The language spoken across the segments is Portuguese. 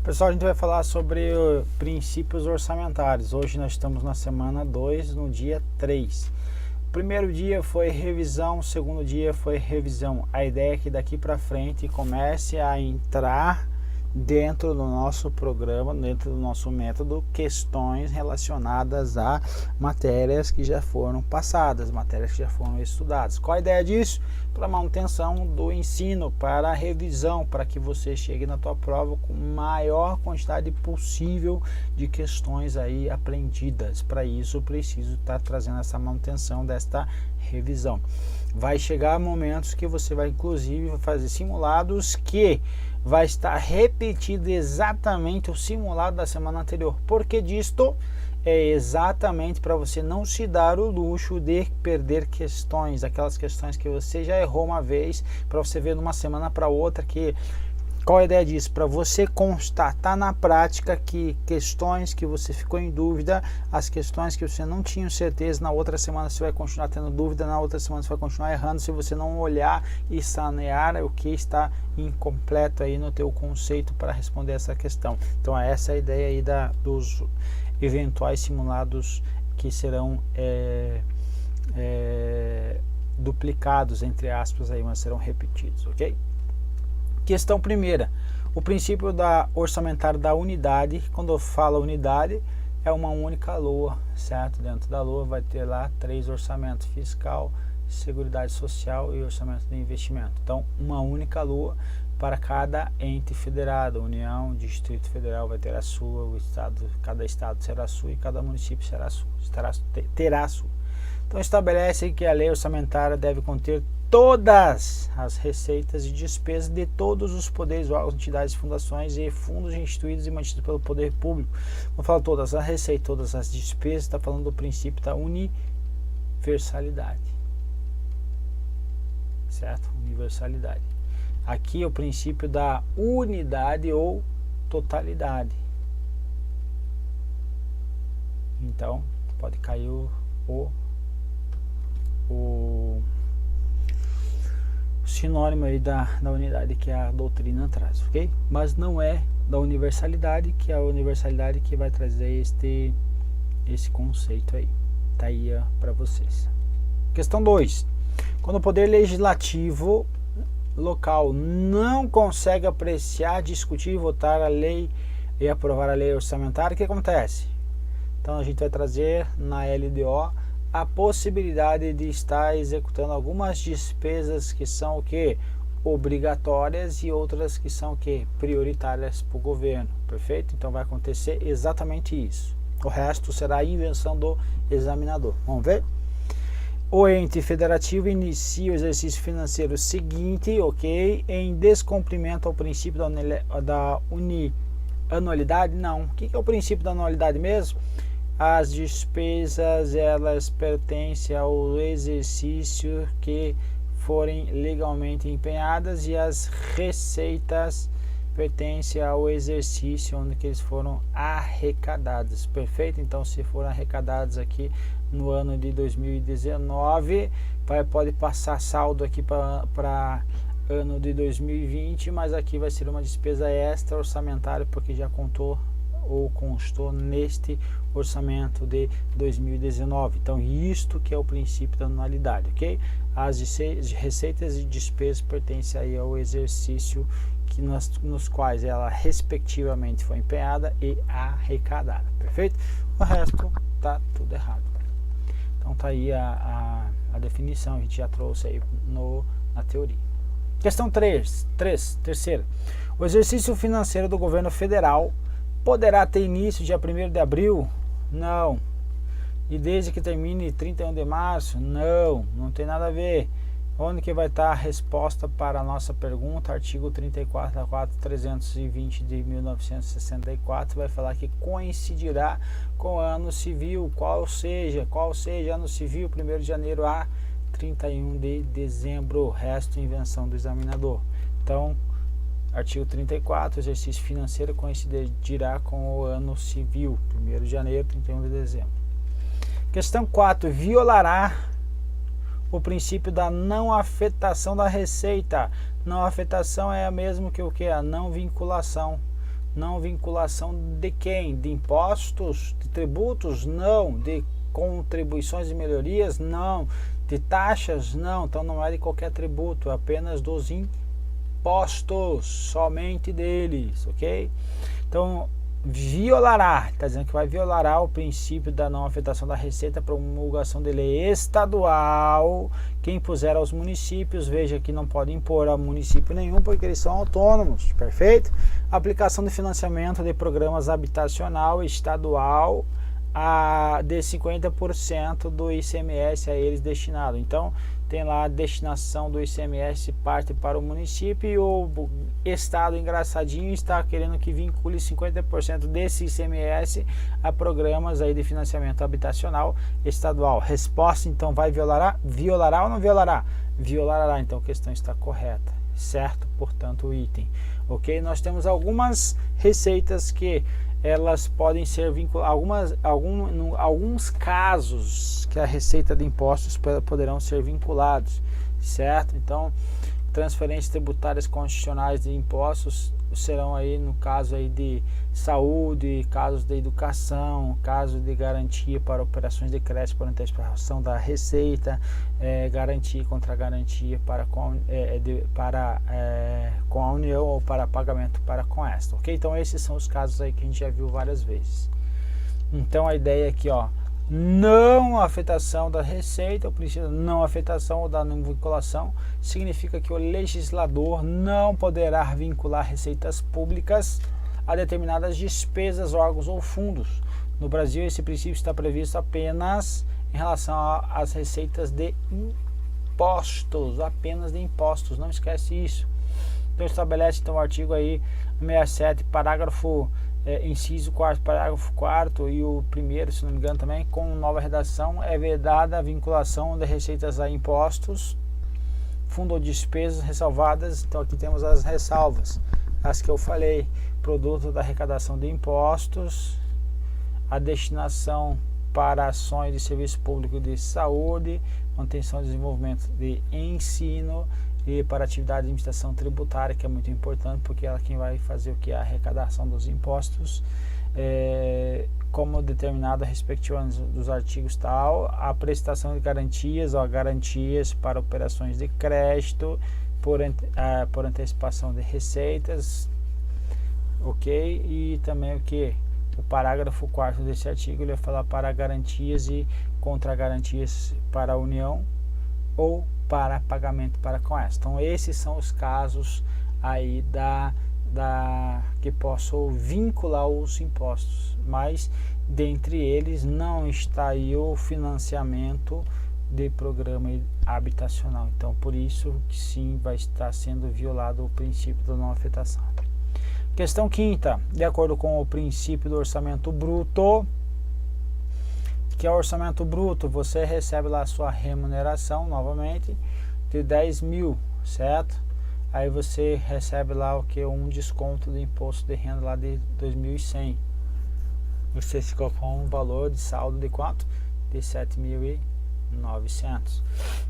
Pessoal, a gente vai falar sobre princípios orçamentários. Hoje nós estamos na semana 2, no dia 3. O primeiro dia foi revisão, o segundo dia foi revisão. A ideia é que daqui para frente comece a entrar dentro do nosso programa, dentro do nosso método, questões relacionadas a matérias que já foram passadas, matérias que já foram estudadas. Qual a ideia disso? Para manutenção do ensino, para a revisão, para que você chegue na tua prova com maior quantidade possível de questões aí aprendidas. Para isso, eu preciso estar trazendo essa manutenção desta revisão. Vai chegar momentos que você vai, inclusive, fazer simulados que vai estar repetido exatamente o simulado da semana anterior. Por que disto? É exatamente para você não se dar o luxo de perder questões, aquelas questões que você já errou uma vez, para você ver numa semana para outra que... Qual a ideia disso? Para você constatar na prática que questões que você ficou em dúvida, as questões que você não tinha certeza, na outra semana você vai continuar tendo dúvida, na outra semana você vai continuar errando, se você não olhar e sanear o que está incompleto aí no teu conceito para responder essa questão. Então essa é a ideia aí dos eventuais simulados que serão duplicados, entre aspas, aí, mas serão repetidos, ok? Questão primeira, o princípio orçamentário da unidade. Quando eu falo unidade, é uma única LOA, certo? Dentro da LOA vai ter lá 3 orçamentos: fiscal, seguridade social e orçamento de investimento. Então, uma única LOA para cada ente federado. União, Distrito Federal vai ter a sua, o estado, cada estado será a sua e cada município será a sua, terá a sua. Então, estabelece que a lei orçamentária deve conter todas as receitas e despesas de todos os poderes, órgãos, entidades, fundações e fundos instituídos e mantidos pelo poder público. Vou falar todas as receitas, todas as despesas, está falando do princípio da universalidade, certo? Universalidade. Aqui é o princípio da unidade ou totalidade. Então, pode cair o sinônimo aí da unidade que a doutrina traz, ok? Mas não é da universalidade, que é a universalidade que vai trazer esse conceito aí. Tá aí para vocês. Questão 2. Quando o poder legislativo local não consegue apreciar, discutir, votar a lei e aprovar a lei orçamentária, o que acontece? Então a gente vai trazer na LDO a possibilidade de estar executando algumas despesas que são o que? Obrigatórias e outras que são o que? Prioritárias para o governo, perfeito? Então vai acontecer exatamente isso. O resto será a invenção do examinador. Vamos ver? O ente federativo inicia o exercício financeiro seguinte, ok? Em descumprimento ao princípio da anualidade? Não. O que é o princípio da anualidade mesmo? As despesas, elas pertencem ao exercício que forem legalmente empenhadas e as receitas pertencem ao exercício onde que eles foram arrecadados, perfeito? Então, se foram arrecadados aqui no ano de 2019, pode passar saldo aqui para ano de 2020, mas aqui vai ser uma despesa extra orçamentária porque já contou ou constou neste orçamento de 2019. Então, isto que é o princípio da anualidade, ok? As receitas e despesas pertencem aí ao exercício nos quais ela respectivamente foi empenhada e arrecadada, perfeito? O resto tá tudo errado. Então tá aí a definição, a gente já trouxe aí na teoria. Questão 3, terceira. O exercício financeiro do governo federal poderá ter início dia 1º de abril? Não. E desde que termine 31 de março? Não tem nada a ver. Onde que vai estar a resposta para a nossa pergunta? Artigo 34 da 4320 de 1964 vai falar que coincidirá com o ano civil, qual seja ano civil, 1º de janeiro a 31 de dezembro, resto invenção do examinador. Então, artigo 34, exercício financeiro coincidirá com o ano civil, 1º de janeiro, 31 de dezembro. Questão 4, violará o princípio da não afetação da receita. Não afetação é a mesma que o que? A não vinculação. Não vinculação de quem? De impostos, de tributos? Não. De contribuições e melhorias? Não. De taxas? Não. Então não é de qualquer tributo, é apenas dos impostos, somente deles, ok? Então, violará, está dizendo que vai violará o princípio da não afetação da receita para promulgação de lei estadual que impuser aos municípios. Veja que não pode impor a município nenhum porque eles são autônomos, perfeito? Aplicação de financiamento de programas habitacional estadual de 50% do ICMS a eles destinado. Então tem lá a destinação do ICMS parte para o município e o estado engraçadinho está querendo que vincule 50% desse ICMS a programas aí de financiamento habitacional estadual. Resposta então, vai violará ou não violará? Violará, então a questão está correta, certo? Portanto o item, ok? Nós temos algumas receitas que elas podem ser vinculadas, alguns casos que a receita de impostos poderão ser vinculados, certo? Então, transferências tributárias constitucionais de impostos serão aí no caso aí de saúde, casos de educação, casos de garantia para operações de crédito por antecipação da receita, garantia contra garantia com a União ou para pagamento para com esta, ok? Então esses são os casos aí que a gente já viu várias vezes. Então a ideia aqui, ó, não afetação da receita, o princípio de não afetação ou da não vinculação significa que o legislador não poderá vincular receitas públicas a determinadas despesas, órgãos ou fundos. No Brasil, esse princípio está previsto apenas em relação às receitas de impostos, apenas de impostos, não esquece isso. Então estabelece então o artigo aí 67, parágrafo inciso 4º, parágrafo 4º e o primeiro, se não me engano também, com nova redação, é vedada a vinculação de receitas a impostos, fundo ou despesas ressalvadas. Então aqui temos as ressalvas, as que eu falei: produto da arrecadação de impostos, a destinação para ações de serviço público de saúde, manutenção e desenvolvimento de ensino, e para atividade de administração tributária, que é muito importante, porque ela quem vai fazer o que? A arrecadação dos impostos, como determinado a respeitamente dos artigos tal, a prestação de garantias ou garantias para operações de crédito por antecipação de receitas, ok? E também o que? O parágrafo 4º desse artigo, ele vai falar para garantias e contra garantias para a União ou para pagamento para com essa. Então esses são os casos aí que possam vincular os impostos, mas dentre eles não está aí o financiamento de programa habitacional. Então por isso que sim vai estar sendo violado o princípio da não afetação. Questão 5ª, de acordo com o princípio do orçamento bruto, que é o orçamento bruto, você recebe lá a sua remuneração novamente de 10 mil, certo? Aí você recebe lá o que? Um desconto do imposto de renda lá de 2.100. Você ficou com um valor de saldo de quanto? De 7.900.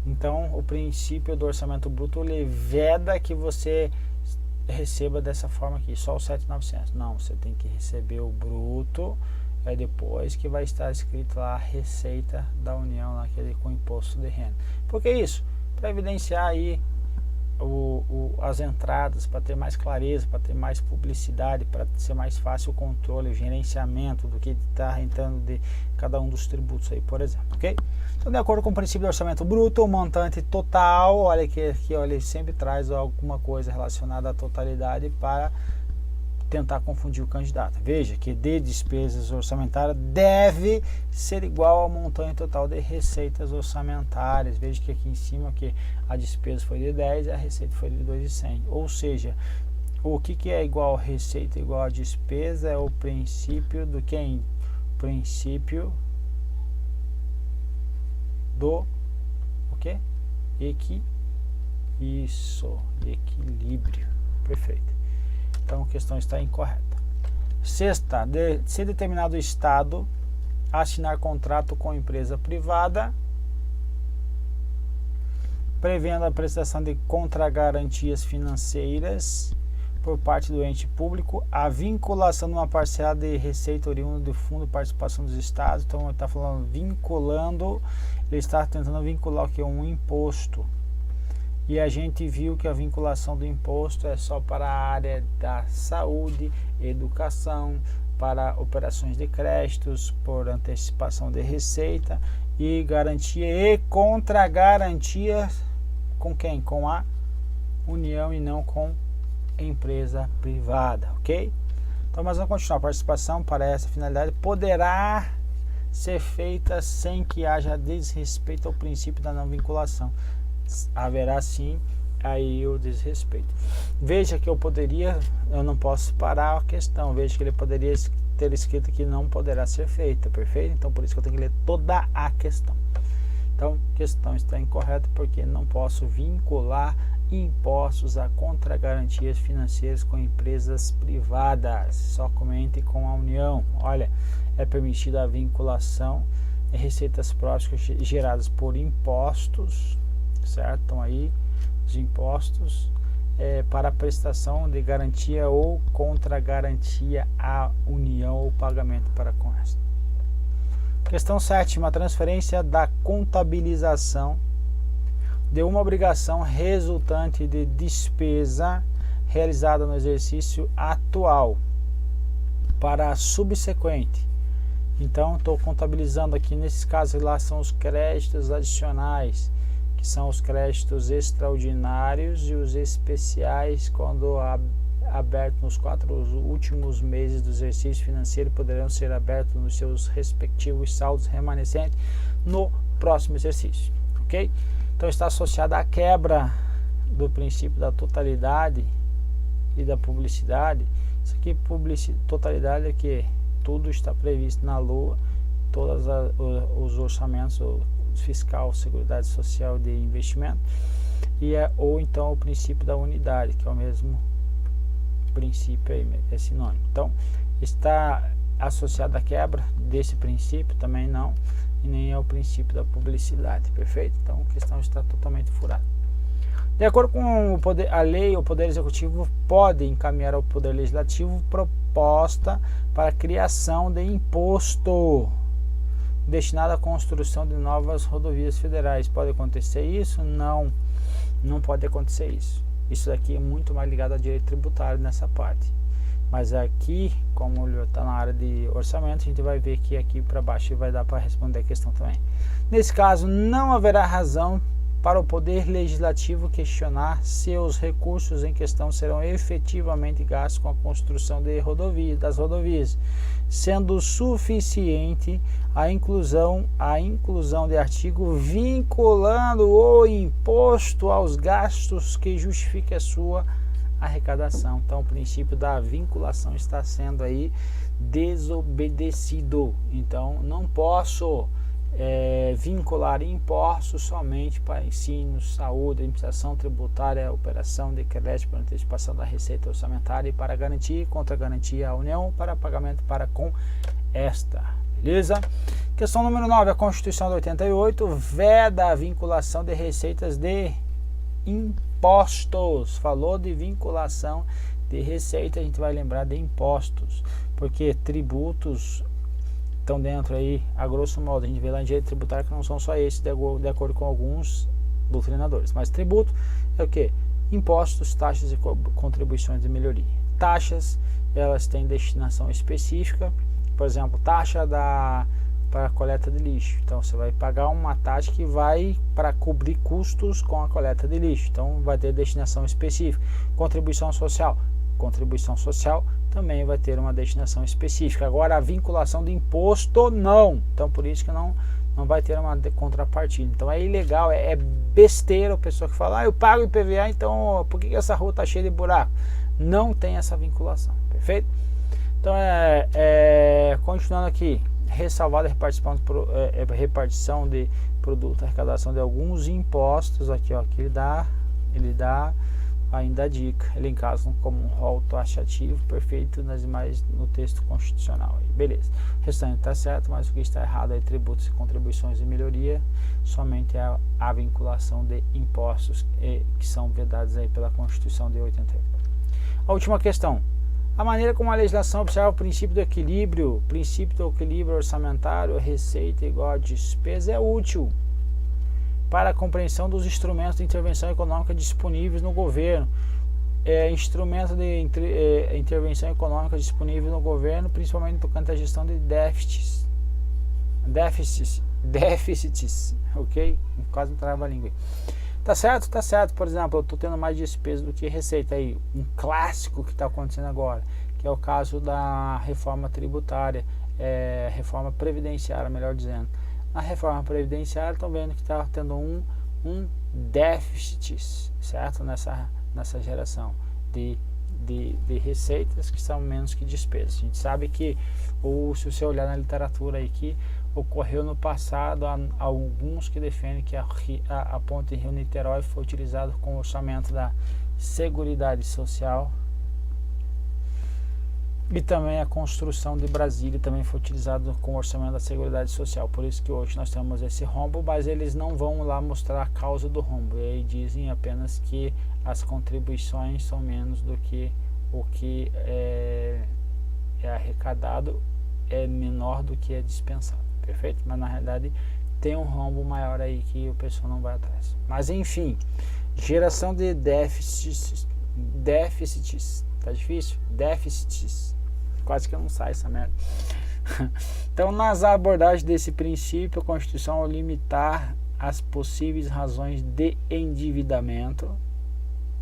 Então o princípio do orçamento bruto ele veda que você receba dessa forma aqui, só os 7.900. Não, você tem que receber o bruto. É depois que vai estar escrito lá a receita da União, naquele com imposto de renda. Por que isso? Para evidenciar aí as entradas, para ter mais clareza, para ter mais publicidade, para ser mais fácil o controle, o gerenciamento do que está entrando de cada um dos tributos aí, por exemplo, ok? Então, de acordo com o princípio do orçamento bruto, o montante total, olha que aqui, olha, ele sempre traz alguma coisa relacionada à totalidade para tentar confundir o candidato. Veja que de despesas orçamentárias deve ser igual ao montante total de receitas orçamentárias. Veja que aqui em cima que a despesa foi de 10 e a receita foi de 2.100. Ou seja, o que é igual a receita igual a despesa é o princípio do quem? Princípio do o quê? Equilíbrio. Perfeito. Então a questão está incorreta. 6ª, se determinado estado assinar contrato com empresa privada prevendo a prestação de contragarantias financeiras por parte do ente público, a vinculação de uma parcela de receita oriunda do Fundo de Participação dos Estados. Então, ele está falando vinculando, ele está tentando vincular o que é um imposto. E a gente viu que a vinculação do imposto é só para a área da saúde, educação, para operações de créditos, por antecipação de receita e garantia e contra-garantia com quem? Com a União e não com empresa privada, ok? Então, mas vamos continuar. A participação para essa finalidade poderá ser feita sem que haja desrespeito ao princípio da não vinculação. Haverá sim aí o desrespeito. Veja que eu não posso parar a questão. Veja que ele poderia ter escrito que não poderá ser feita, perfeito? Então, por isso que eu tenho que ler toda a questão. Então, a questão está incorreta porque não posso vincular impostos a contragarantias financeiras com empresas privadas, somente com a União. Olha, é permitida a vinculação de receitas próprias geradas por impostos, certo? Então aí os impostos para a prestação de garantia ou contra-garantia à União ou pagamento para com esta. Questão 7ª, transferência da contabilização de uma obrigação resultante de despesa realizada no exercício atual para a subsequente. Então, estou contabilizando aqui, nesses casos, lá são os créditos adicionais, que são os créditos extraordinários e os especiais, quando abertos nos 4 últimos meses do exercício financeiro, poderão ser abertos nos seus respectivos saldos remanescentes no próximo exercício, ok? Então, está associada à quebra do princípio da totalidade e da publicidade. Isso aqui, totalidade, é que tudo está previsto na LOA, todos os orçamentos, o fiscal, seguridade social de investimento, ou então o princípio da unidade, que é o mesmo princípio aí, é sinônimo. Então, está associado à quebra desse princípio, também não, e nem ao princípio da publicidade, perfeito? Então, a questão está totalmente furada. De acordo com a lei, o Poder Executivo pode encaminhar ao Poder Legislativo proposta para a criação de imposto destinado à construção de novas rodovias federais. Pode acontecer isso? Não, não pode acontecer isso. Isso daqui é muito mais ligado ao direito tributário nessa parte. Mas aqui, como está na área de orçamento, a gente vai ver que aqui para baixo vai dar para responder a questão também. Nesse caso, não haverá razão para o Poder Legislativo questionar se os recursos em questão serão efetivamente gastos com a construção das rodovias, sendo suficiente a inclusão de artigo vinculando o imposto aos gastos que justifique a sua arrecadação. Então, o princípio da vinculação está sendo aí desobedecido. Então, não posso vincular impostos somente para ensino, saúde, administração tributária, operação de crédito para antecipação da receita orçamentária e para garantir contra garantia à União para pagamento para com esta. Beleza? Questão número 9. A Constituição de 88 veda a vinculação de receitas de impostos. Falou de vinculação de receita, a gente vai lembrar de impostos, porque tributos estão dentro aí, a grosso modo, a gente vê lá em direito tributário que não são só esses, de acordo com alguns doutrinadores, mas tributo é o que? Impostos, taxas e contribuições de melhoria. Taxas, elas têm destinação específica, por exemplo, taxa para a coleta de lixo. Então, você vai pagar uma taxa que vai para cobrir custos com a coleta de lixo. Então, vai ter destinação específica. Contribuição social também vai ter uma destinação específica. Agora, a vinculação de imposto, não. Então, por isso que não vai ter uma contrapartida. Então, é ilegal, é besteira a pessoa que fala, eu pago IPVA, então por que essa rua está cheia de buraco? Não tem essa vinculação, perfeito? Então, continuando aqui, ressalvada a repartição de produto, arrecadação de alguns impostos, aqui ó, que ele dá ainda a dica, elencados como um rol taxativo perfeito nas demais no texto constitucional. Beleza, o restante está certo, mas o que está errado é tributos e contribuições de melhoria, somente a vinculação de impostos que são vedados aí pela Constituição de 88. A última questão. A maneira como a legislação observa o princípio do equilíbrio orçamentário, receita igual a despesa, é útil para a compreensão dos instrumentos de intervenção econômica disponíveis no governo. Instrumento de intervenção econômica disponível no governo, principalmente no tocante à gestão de déficits, ok? Quase não trava a língua. Tá certo? Tá certo. Por exemplo, eu estou tendo mais despesa do que receita aí. Um clássico que está acontecendo agora, que é o caso da reforma tributária, reforma previdenciária, melhor dizendo. Na reforma previdenciária, estão vendo que está tendo um déficit, certo? Nessa geração de receitas que são menos que despesas. A gente sabe que, se você olhar na literatura aí, que ocorreu no passado, há alguns que defendem que a ponte Rio-Niterói foi utilizada com o orçamento da Seguridade Social, e também a construção de Brasília também foi utilizado com o orçamento da Seguridade Social. Por isso que hoje nós temos esse rombo, mas eles não vão lá mostrar a causa do rombo. E aí dizem apenas que as contribuições são menos do que o que é arrecadado, é menor do que é dispensado. Perfeito? Mas na realidade tem um rombo maior aí que o pessoal não vai atrás. Mas enfim, geração de déficits, tá difícil? Déficits, quase que não sai essa merda. Então, nas abordagens desse princípio, a Constituição, ao limitar as possíveis razões de endividamento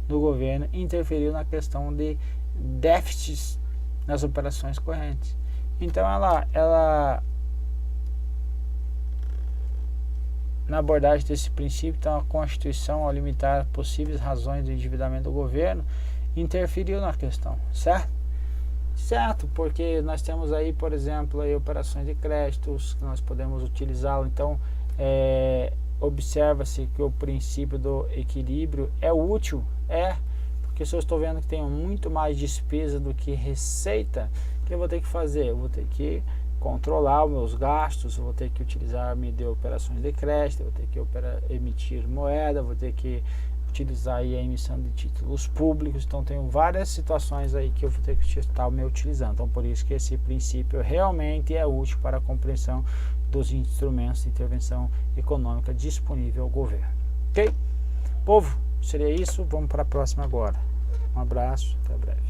do governo, interferiu na questão de déficits nas operações correntes. Então, ela na abordagem desse princípio, então, a Constituição, ao limitar possíveis razões de endividamento do governo, interferiu na questão, certo? Certo, porque nós temos aí, por exemplo, aí, operações de créditos que nós podemos utilizá-lo. Então, observa-se que o princípio do equilíbrio é útil, porque se eu estou vendo que tenho muito mais despesa do que receita, o que eu vou ter que fazer? Eu vou ter que controlar os meus gastos, eu vou ter que utilizar-me de operações de crédito, eu vou ter que emitir moeda, vou ter que utilizar aí a emissão de títulos públicos. Então tenho várias situações aí que eu vou ter que estar me utilizando. Então por isso que esse princípio realmente é útil para a compreensão dos instrumentos de intervenção econômica disponível ao governo. Ok? Povo, seria isso. Vamos para a próxima agora. Um abraço, até breve.